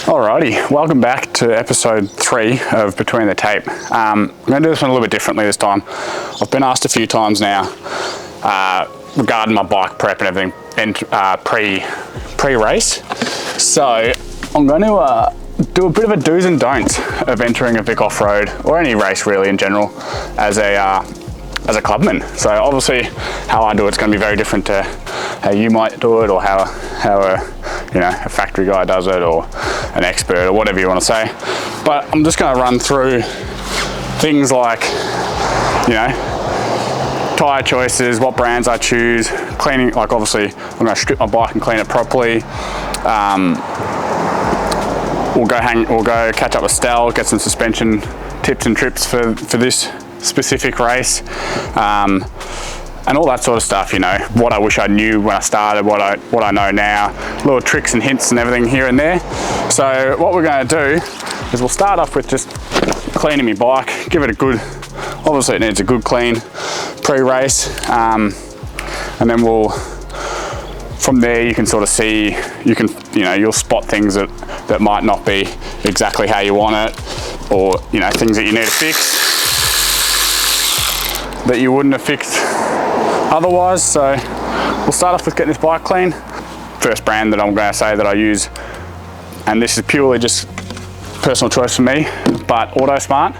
Alrighty, welcome back to episode 3 of Between the Tape. I'm going to do this one a little bit differently this time. I've been asked a few times now regarding my bike prep and everything and pre-race. So I'm going to do a bit of a do's and don'ts of entering a Vic off-road or any race really in general as a clubman. So obviously how I do it's going to be very different to how you might do it, or how a factory guy does it, or an expert, or whatever you want to say. But I'm just going to run through things like, tyre choices, what brands I choose, cleaning, like obviously I'm going to strip my bike and clean it properly. We'll go catch up with Stel, get some suspension tips and trips for this specific race, and all that sort of stuff. What I wish I knew when I started, what I know now, little tricks and hints and everything here and there. So what we're going to do is we'll start off with just cleaning my bike, give it a good, obviously it needs a good clean pre-race, and then from there you can sort of see, you'll spot things that might not be exactly how you want it, or things that you need to fix that you wouldn't have fixed otherwise. So we'll start off with getting this bike clean. First brand that I'm going to say that I use, and this is purely just personal choice for me, but AutoSmart.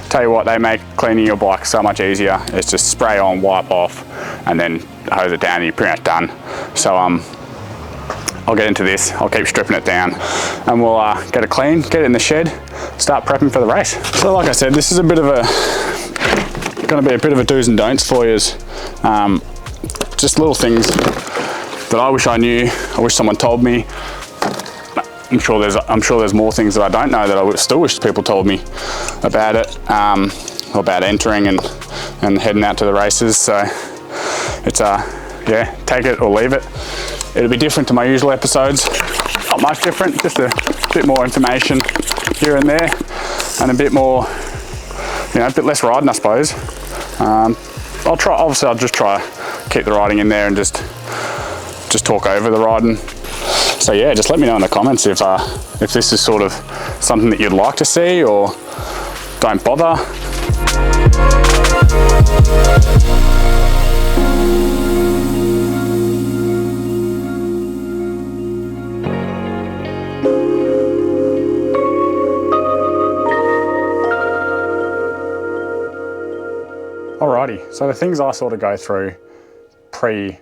Tell you what, they make cleaning your bike so much easier. It's just spray on, wipe off, and then hose it down and you're pretty much done. So I'll get into this, I'll keep stripping it down, and we'll get it clean, get it in the shed, start prepping for the race. So like I said, this is going to be a bit of a do's and don'ts for you. Just little things that I wish I knew, I wish someone told me. I'm sure there's more things that I don't know that I still wish people told me about it, about entering and heading out to the races. So it's take it or leave it. It'll be different to my usual episodes, not much different, just a bit more information here and there, and a bit more, a bit less riding, I suppose. I'll just try keep the riding in there and just talk over the riding. So yeah, just let me know in the comments if this is sort of something that you'd like to see, or don't bother. Alrighty, so the things I sort of go through pre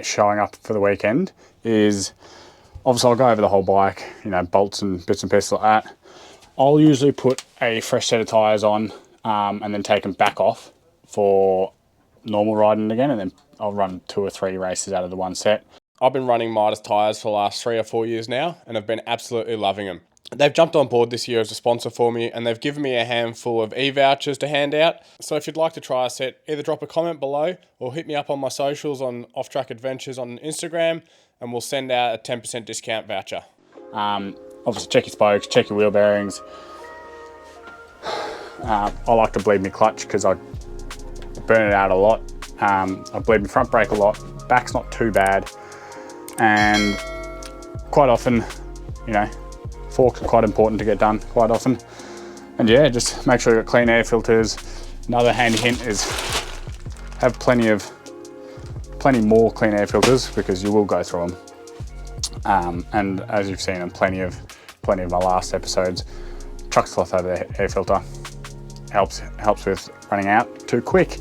showing up for the weekend is, obviously I'll go over the whole bike, bolts and bits and pieces like that. I'll usually put a fresh set of tyres on and then take them back off for normal riding again, and then I'll run 2 or 3 races out of the one set. I've been running Midas tyres for the last 3 or 4 years now, and I've been absolutely loving them. They've jumped on board this year as a sponsor for me, and they've given me a handful of e-vouchers to hand out. So if you'd like to try a set, either drop a comment below or hit me up on my socials on Off Track Adventures on Instagram, and we'll send out a 10% discount voucher. Obviously check your spokes, check your wheel bearings. I like to bleed my clutch because I burn it out a lot. I bleed my front brake a lot. Back's not too bad, and quite often, forks are quite important to get done quite often. And yeah, just make sure you've got clean air filters. Another handy hint is have plenty more clean air filters, because you will go through them. And as you've seen in plenty of my last episodes, truck cloth over the air filter helps with running out too quick.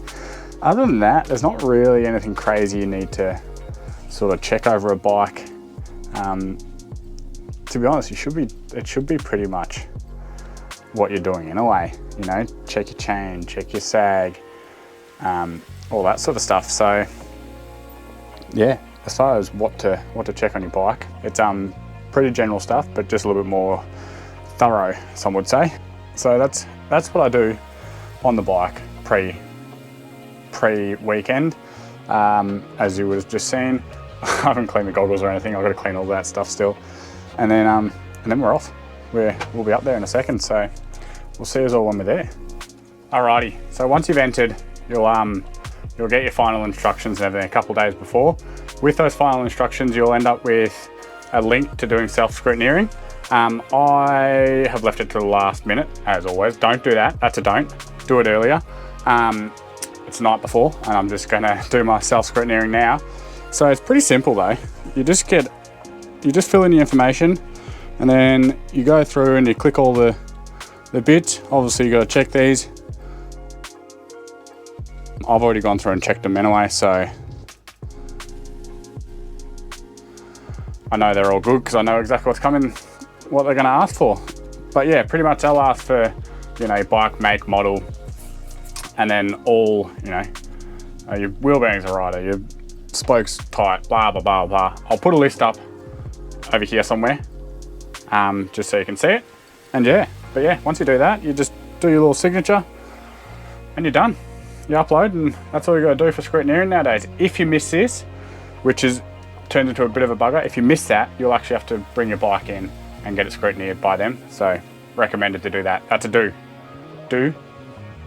Other than that, there's not really anything crazy you need to sort of check over a bike. To be honest, it should be pretty much what you're doing in a way. Check your chain, check your sag, all that sort of stuff. So yeah, as far as what to check on your bike, it's pretty general stuff, but just a little bit more thorough, some would say. So that's what I do on the bike pre-weekend. As you would have just seen, I haven't cleaned the goggles or anything. I've got to clean all that stuff still. And then we're off. We'll be up there in a second, so we'll see us all when we're there. Alrighty, so once you've entered, you'll get your final instructions and everything a couple of days before. With those final instructions, you'll end up with a link to doing self-scrutineering. I have left it to the last minute, as always. Don't do that, that's a don't. Do it earlier. It's the night before, and I'm just gonna do my self-scrutineering now. So it's pretty simple though. You just fill in the information, and then you go through and you click all the bits. Obviously you gotta check these. I've already gone through and checked them anyway, so I know they're all good because I know exactly what's coming, what they're gonna ask for. But yeah, pretty much they'll ask for, you know, bike, make, model, and then all, you know, your wheel bearings are right, your spokes tight, blah, blah, blah, blah. I'll put a list up over here somewhere, just so you can see it. And yeah, but yeah, once you do that, you just do your little signature and you're done. You upload, and that's all you gotta do for scrutineering nowadays. If you miss this, which is turned into a bit of a bugger, if you miss that, you'll actually have to bring your bike in and get it scrutineered by them. So recommended to do that. That's a do. Do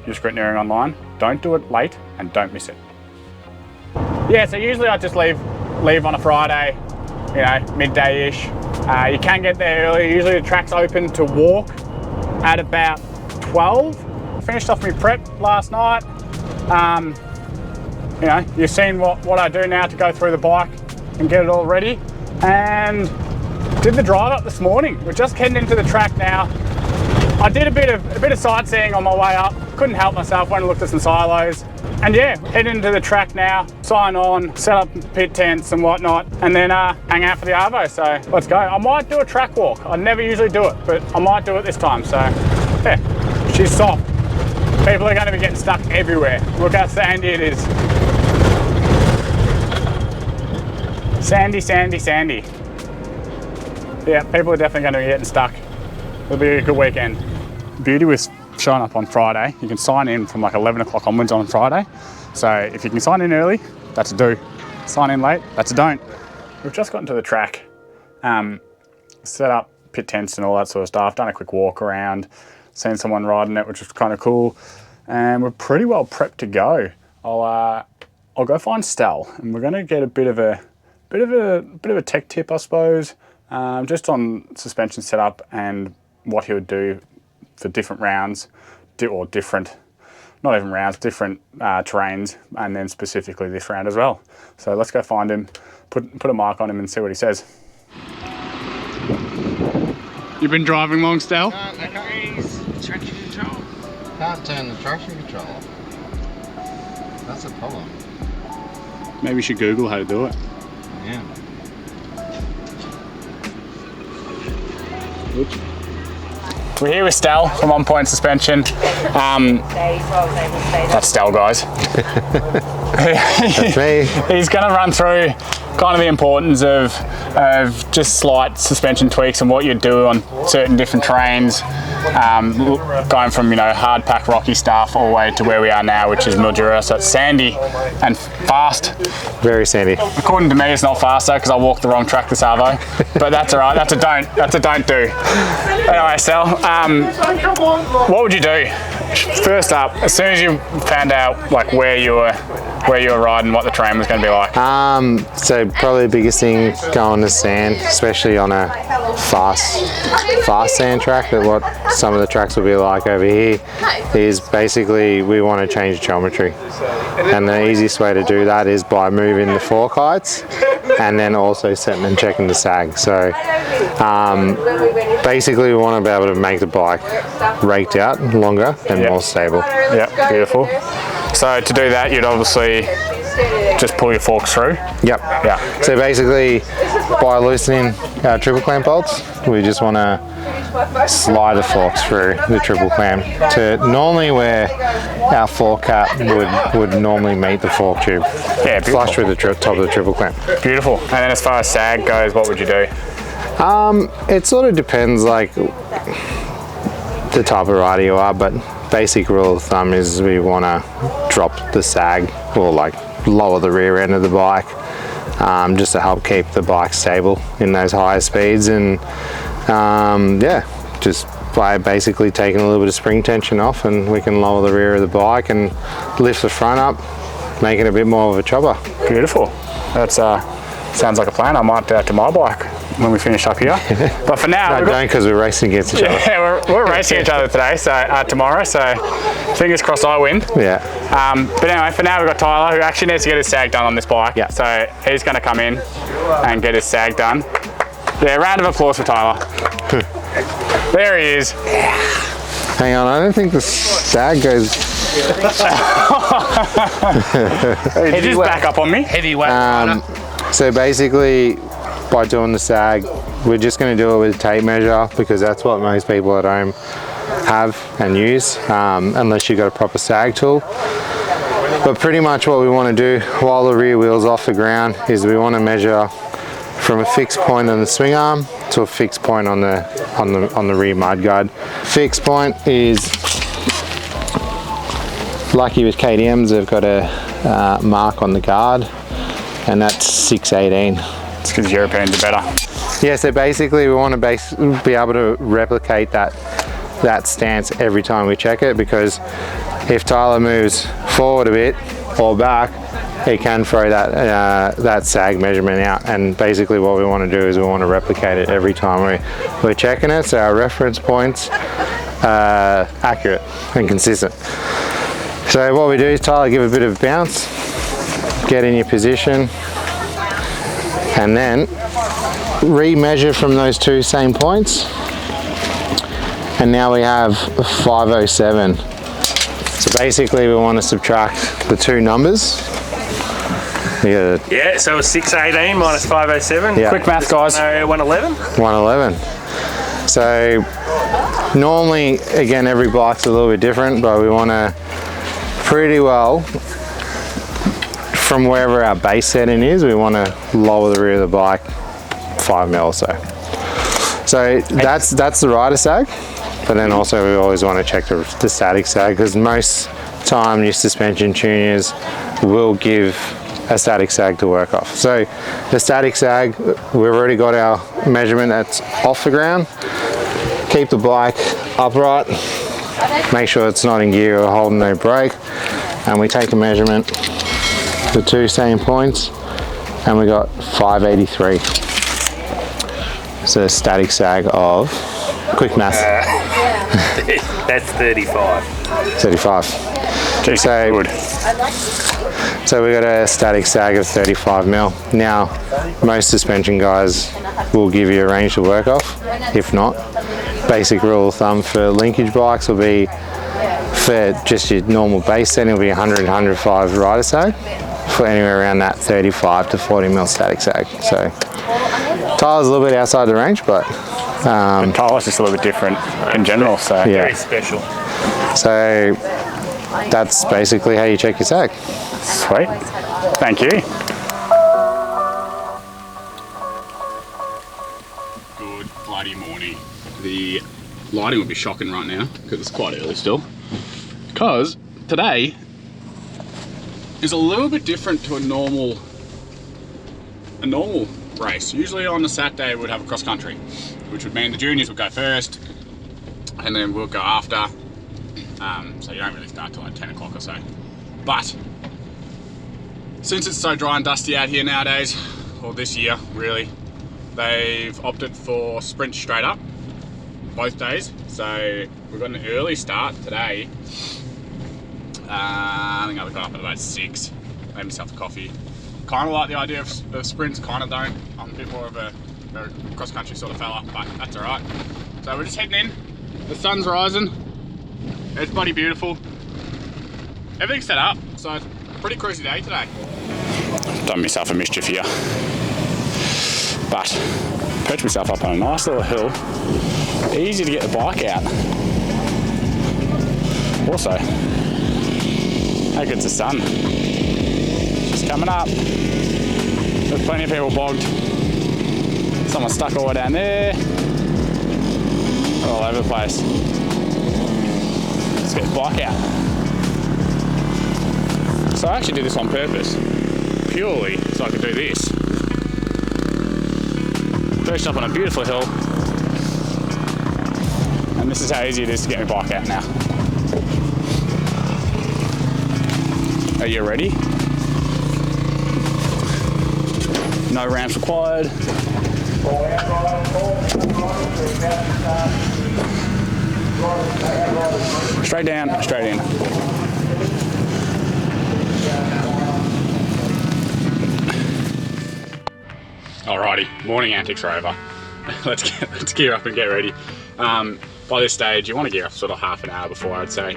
your scrutineering online. Don't do it late and don't miss it. Yeah, so usually I just leave on a Friday, you know, midday-ish. You can get there early. Usually the track's open to walk at about 12. Finished off my prep last night. You know, you've seen what I do now to go through the bike and get it all ready. And did the drive up this morning. We're just heading into the track now. I did a bit of sightseeing on my way up. Couldn't help myself, went and looked at some silos. And yeah, heading into the track now, sign on, set up pit tents and whatnot, and then hang out for the Arvo. So let's go. I might do a track walk. I never usually do it, but I might do it this time. So yeah, she's soft. People are going to be getting stuck everywhere. Look how sandy it is. Sandy, sandy, sandy. Yeah, people are definitely going to be getting stuck. It'll be a good weekend. Beauty with showing up on Friday, you can sign in from like 11 o'clock onwards on Friday. So if you can sign in early, that's a do. Sign in late, that's a don't. We've just gotten to the track, set up pit tents and all that sort of stuff, done a quick walk around, seen someone riding it, which was kind of cool. And we're pretty well prepped to go. I'll go find Stel, and we're going to get a bit of a tech tip, I suppose, just on suspension setup and what he would do for different rounds, or different, not even rounds, different terrains, and then specifically this round as well. So let's go find him, put a mark on him and see what he says. You've been driving long, Stel? Traction control. Can't turn the traction control off. That's a problem. Maybe you should Google how to do it. Yeah. Oops. We're here with Stel from OnPoint Suspension. That's Stel, guys. That's me. He's going to run through kind of the importance of just slight suspension tweaks and what you do on certain different terrains, going from, you know, hard pack rocky stuff all the way to where we are now, which is Mildura. So it's sandy and fast. Very sandy. According to me, it's not fast though, because I walked the wrong track this Arvo, but that's all right. That's a don't. That's a don't do. Anyway, Stel, what would you do? First up, as soon as you found out like where you were riding, what the terrain was going to be like. So probably the biggest thing going to sand, especially on a fast sand track, that what some of the tracks will be like over here, is basically we want to change geometry. And the easiest way to do that is by moving the fork heights and then also setting and checking the sag. So basically we want to be able to make the bike raked out longer and more stable. Yeah, beautiful. So to do that, you'd obviously just pull your forks through. Yep. Yeah. So basically, by loosening our triple clamp bolts, we just want to slide the forks through the triple clamp to normally where our fork cap would normally meet the fork tube. Yeah, beautiful. Flush with the top of the triple clamp. Beautiful. And then as far as sag goes, what would you do? It sort of depends, like the type of rider you are, but basic rule of thumb is we want to drop the sag, or like lower the rear end of the bike, just to help keep the bike stable in those higher speeds. And yeah, just by basically taking a little bit of spring tension off, and we can lower the rear of the bike and lift the front up, making it a bit more of a chopper. Beautiful. That's sounds like a plan. I might do that to my bike. when we finish up here. But for now, No, don't, because we're racing against each other. yeah, we're racing each other today, so tomorrow. So fingers crossed I win. Yeah. But anyway, for now we've got Tyler, who actually needs to get his sag done on this bike. Yeah. So he's going to come in and get his sag done. Yeah, round of applause for Tyler. There he is. Hang on, I don't think the sag goes. He just back up on me. Heavyweight. So basically, by doing the sag, we're just going to do it with a tape measure because that's what most people at home have and use, unless you've got a proper sag tool. But pretty much what we want to do while the rear wheel's off the ground is we want to measure from a fixed point on the swing arm to a fixed point on the rear mudguard. Fixed point is lucky with KTMs, they've got a mark on the guard, and that's 618. It's because Europeans are better. Yeah, so basically we want to be able to replicate that stance every time we check it, because if Tyler moves forward a bit or back, it can throw that sag measurement out. And basically what we want to do is we want to replicate it every time we're checking it, so our reference points are accurate and consistent. So what we do is Tyler give a bit of bounce, get in your position, and then re-measure from those two same points. And now we have 507. So basically we want to subtract the two numbers. Yeah, so it's 618 minus 507. Yeah. Quick math, guys. 111. 111. So normally, again, every bike's a little bit different, but we want to pretty well, from wherever our base setting is, we want to lower the rear of the bike 5 mil or so. So that's the rider sag, but then also we always want to check the static sag, because most time your suspension tuners will give a static sag to work off. So the static sag, we've already got our measurement that's off the ground. Keep the bike upright, make sure it's not in gear or holding no brake, and we take a measurement, the two same points, and we got 583. So a static sag of, quick math. That's 35. 35. So we got a static sag of 35 mil. Now, most suspension guys will give you a range to work off. If not, basic rule of thumb for linkage bikes will be, for just your normal base setting, will be 100 105 rider sag, for anywhere around that 35 to 40 mil static sag. So Tyler's a little bit outside the range, but Tyler's just a little bit different in general. So yeah. Very special. So that's basically how you check your sag. Sweet. Thank you. Good bloody morning. The lighting will be shocking right now because it's quite early still. Because today is a little bit different to a normal race. Usually on a Saturday we'd have a cross country, which would mean the juniors would go first and then we'll go after. So you don't really start till like 10 o'clock or so. But since it's so dry and dusty out here nowadays, or this year really, they've opted for sprint straight up both days. So we've got an early start today. I think I got up at about 6, made myself a coffee. Kind of like the idea of sprints, kind of don't. I'm a bit more of a cross-country sort of fella, but that's all right. So we're just heading in. The sun's rising. It's bloody beautiful. Everything's set up, so it's a pretty cruisy day today. Done myself a mischief here, but perched myself up on a nice little hill. Easy to get the bike out. Also, how good's the sun? It's coming up. There's plenty of people bogged. Someone stuck all the way down there. All over the place. Let's get the bike out. So I actually did this on purpose, purely so I could do this. Perched up on a beautiful hill, and this is how easy it is to get my bike out now. Are you ready? No ramps required. Straight down, straight in. Alrighty, morning antics are over. let's gear up and get ready. By this stage, you want to gear up sort of half an hour before, I'd say.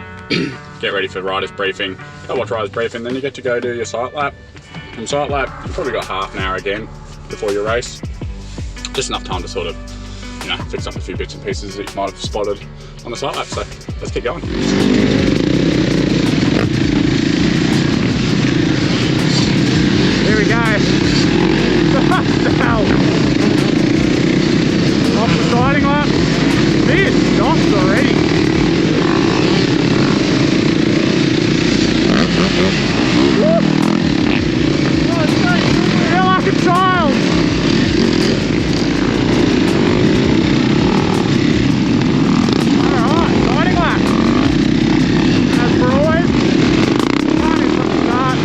Get ready for rider's briefing. Go watch rider's briefing, then you get to go do your sight lap. From sight lap, you've probably got half an hour again before your race. Just enough time to sort of, you know, fix up a few bits and pieces that you might have spotted on the sight lap. So let's keep going. Here we go. Stel. Off the siding lap. This stops already. I feel like a child. Alright, siding lap. As for always, starting from the start.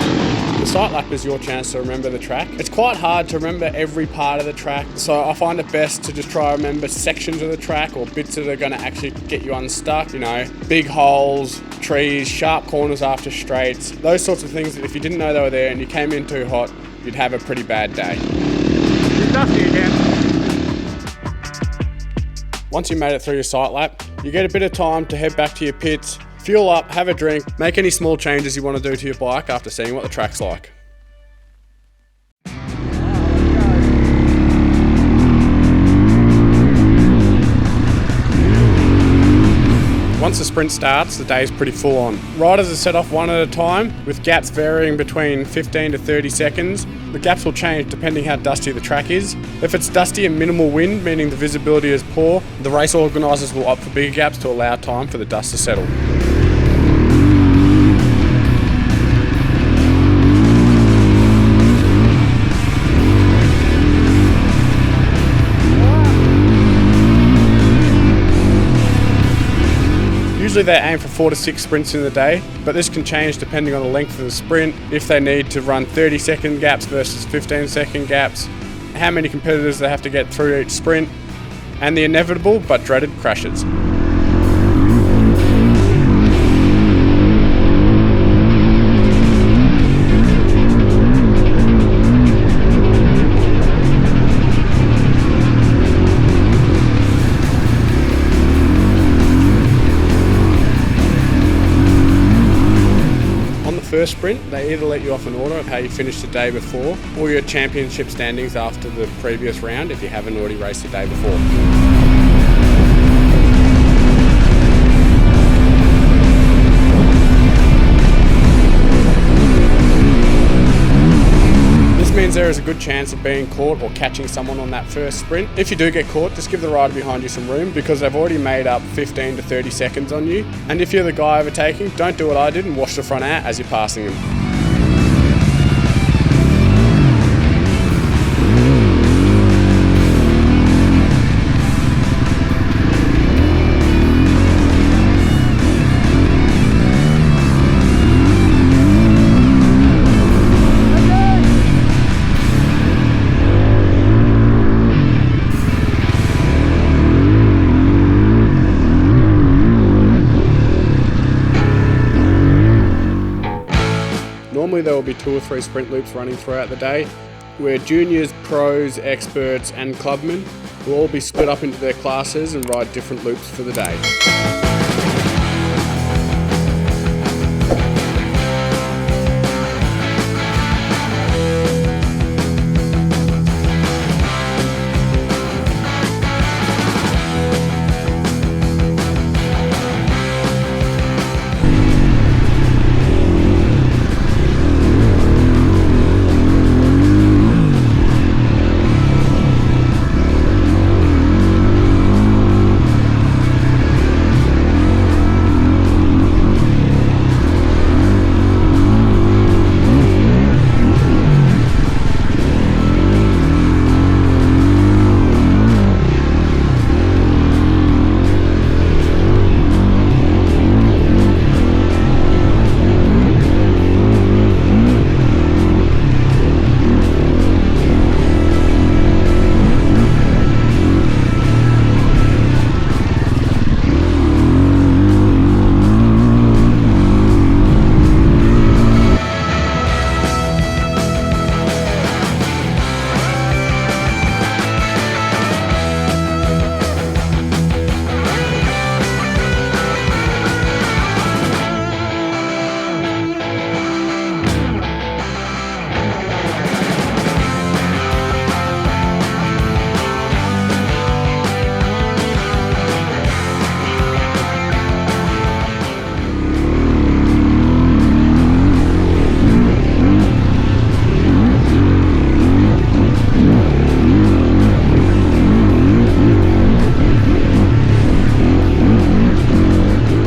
The sight lap is your chance to remember the track. It's quite hard to remember every part of the track, so I find it best to just try to remember sections of the track or bits that are going to actually get you unstuck, you know, big holes, trees, sharp corners after straights, those sorts of things that if you didn't know they were there and you came in too hot, you'd have a pretty bad day. It's dusty again. Once you made it through your sight lap, you get a bit of time to head back to your pits, fuel up, have a drink, make any small changes you want to do to your bike after seeing what the track's like. Once the sprint starts, the day's pretty full on. Riders are set off one at a time, with gaps varying between 15 to 30 seconds. The gaps will change depending how dusty the track is. If it's dusty and minimal wind, meaning the visibility is poor, the race organisers will opt for bigger gaps to allow time for the dust to settle. Usually they aim for 4 to 6 sprints in the day, but this can change depending on the length of the sprint, if they need to run 30-second gaps versus 15-second gaps, how many competitors they have to get through each sprint, and the inevitable but dreaded crashes. First sprint, they either let you off an order of how you finished the day before, or your championship standings after the previous round if you haven't already raced the day before. This means there is a good chance of being caught or catching someone on that first sprint. If you do get caught, just give the rider behind you some room because they've already made up 15 to 30 seconds on you. And if you're the guy overtaking, don't do what I did and wash the front out as you're passing them. Normally there will be 2 or 3 sprint loops running throughout the day, where juniors, pros, experts and clubmen will all be split up into their classes and ride different loops for the day.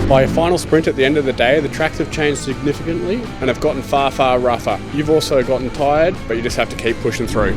By your final sprint at the end of the day, the tracks have changed significantly and have gotten far, far rougher. You've also gotten tired, but you just have to keep pushing through.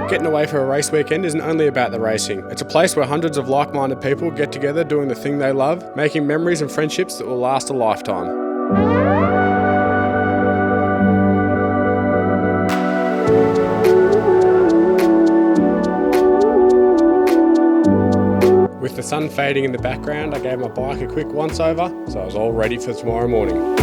Getting away for a race weekend isn't only about the racing. It's a place where hundreds of like-minded people get together doing the thing they love, making memories and friendships that will last a lifetime. With the sun fading in the background, I gave my bike a quick once-over, so I was all ready for tomorrow morning.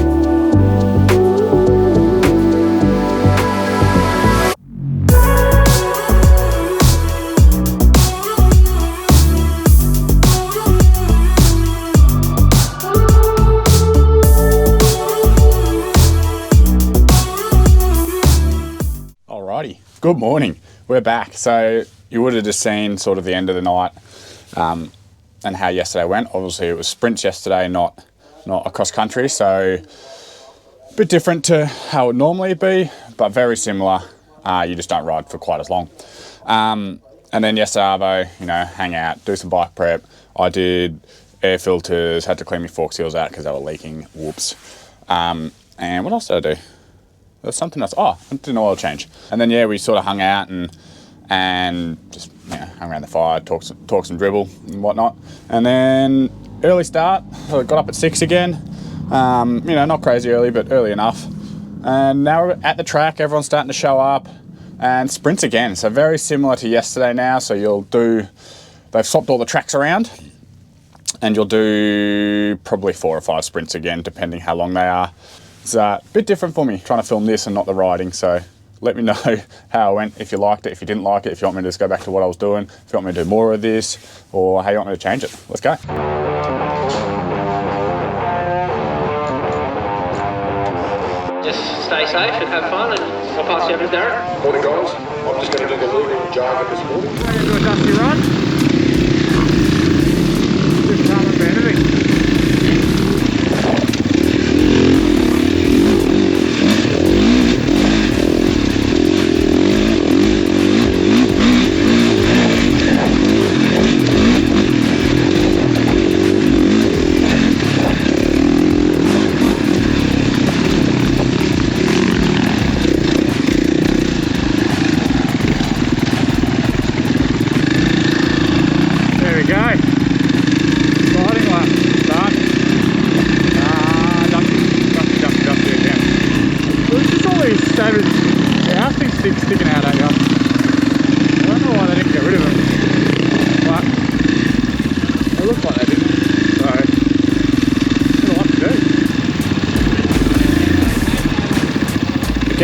Good morning, we're back. So you would have just seen sort of the end of the night and how yesterday went. Obviously it was sprints yesterday, not across country, so a bit different to how it would normally be, but very similar. You just don't ride for quite as long. And then yesterday, Arvo, you know, hang out, do some bike prep. I did air filters, had to clean my fork seals out because they were leaking, whoops. And what else did I do? There's something else. Oh, I did an oil change. And then, yeah, we sort of hung out and just, you know, hung around the fire, talked some dribble and whatnot. And then early start, so I got up at 6 again. You know, not crazy early, but early enough. And now we're at the track, everyone's starting to show up and sprints again. So very similar to yesterday now. So they've swapped all the tracks around and you'll do probably 4 or 5 sprints again, depending how long they are. It's a bit different for me, trying to film this and not the riding, so let me know how it went, if you liked it, if you didn't like it, if you want me to just go back to what I was doing, if you want me to do more of this, or how you want me to change it. Let's go. Just stay safe and have fun, and I'll pass you over to Darren. Morning guys, I'm just going to do the leading jargon this morning. Ready to do a dusty run? Just come and anything.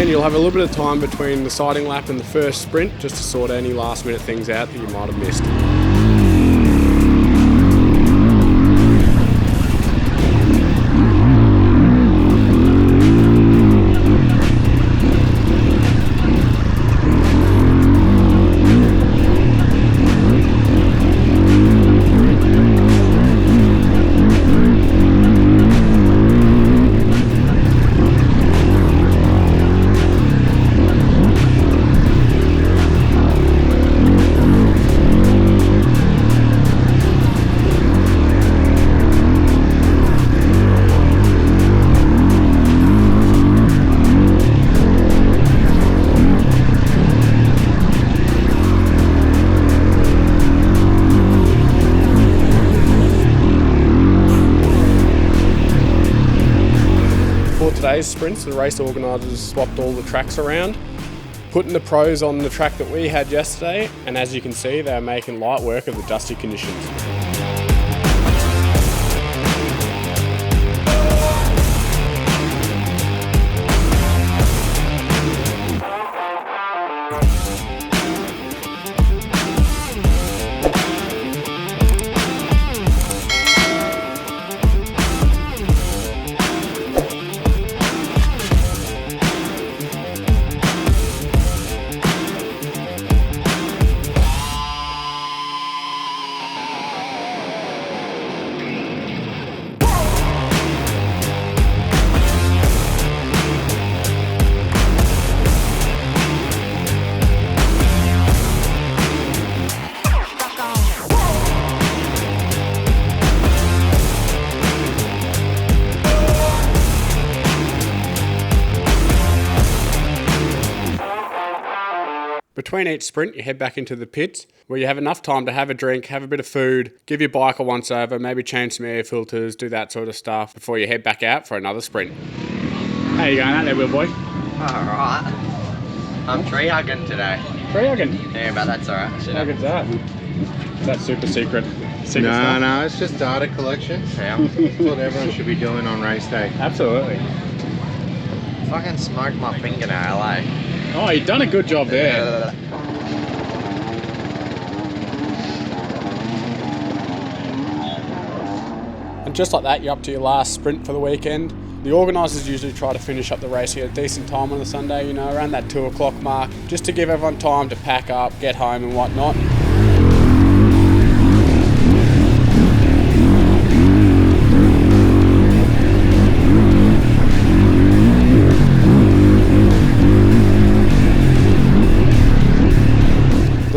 weekend you'll have a little bit of time between the sighting lap and the first sprint just to sort any last minute things out that you might have missed. Today's sprints, the race organisers swapped all the tracks around, putting the pros on the track that we had yesterday, and as you can see, they're making light work of the dusty conditions. Between each sprint, you head back into the pits where you have enough time to have a drink, have a bit of food, give your bike a once over, maybe change some air filters, do that sort of stuff before you head back out for another sprint. How you going out there, Will Boy? Alright. I'm tree hugging today. Tree hugging? Yeah, but that's alright. How good's that? That's super secret. No, it's just data collection. Yeah. That's what everyone should be doing on race day. Absolutely. Fucking smoked my fingernail, eh? Oh, you've done a good job there. And just like that, you're up to your last sprint for the weekend. The organisers usually try to finish up the race at a decent time on the Sunday, you know, around that 2 o'clock mark, just to give everyone time to pack up, get home and whatnot.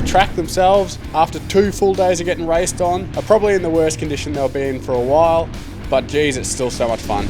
Track themselves, after 2 full days of getting raced on, are probably in the worst condition they'll be in for a while, but geez, it's still so much fun.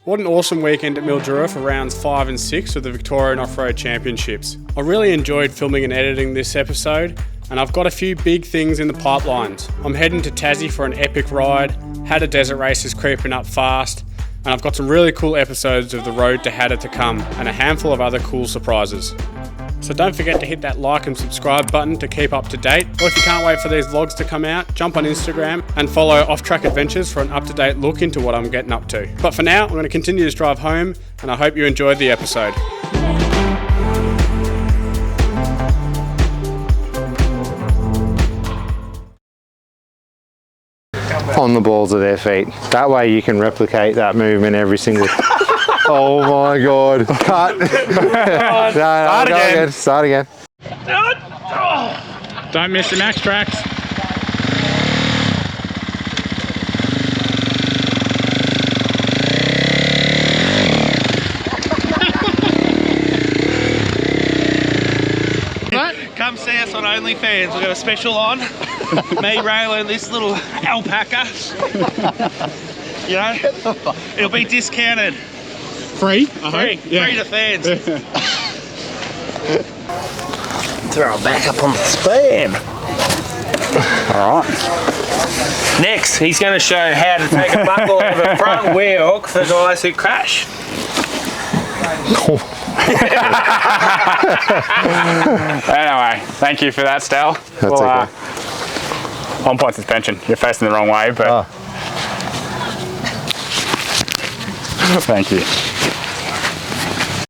What an awesome weekend at Mildura for rounds 5 and 6 of the Victorian Off-Road Championships. I really enjoyed filming and editing this episode, and I've got a few big things in the pipelines. I'm heading to Tassie for an epic ride, Hattah Desert Race is creeping up fast, and I've got some really cool episodes of the road to Hattah to come, and a handful of other cool surprises. So don't forget to hit that like and subscribe button to keep up to date. Or if you can't wait for these vlogs to come out, jump on Instagram and follow Off Track Adventures for an up-to-date look into what I'm getting up to. But for now, I'm going to continue this drive home, and I hope you enjoyed the episode. On the balls of their feet. That way you can replicate that movement every single Oh my god. Cut. Start again. Don't miss the max tracks. Come see us on OnlyFans. We've got a special on. Me, Raylan, this little alpaca. You know, it'll be discounted. Free, I hope. Free to fans. Throw it back up on the spam. All right. Next, he's going to show how to take a buckle out of a front wheel hook for guys who crash. Anyway, thank you for that, Stel. That's okay. On-point suspension. You're facing the wrong way, but... Oh. Thank you.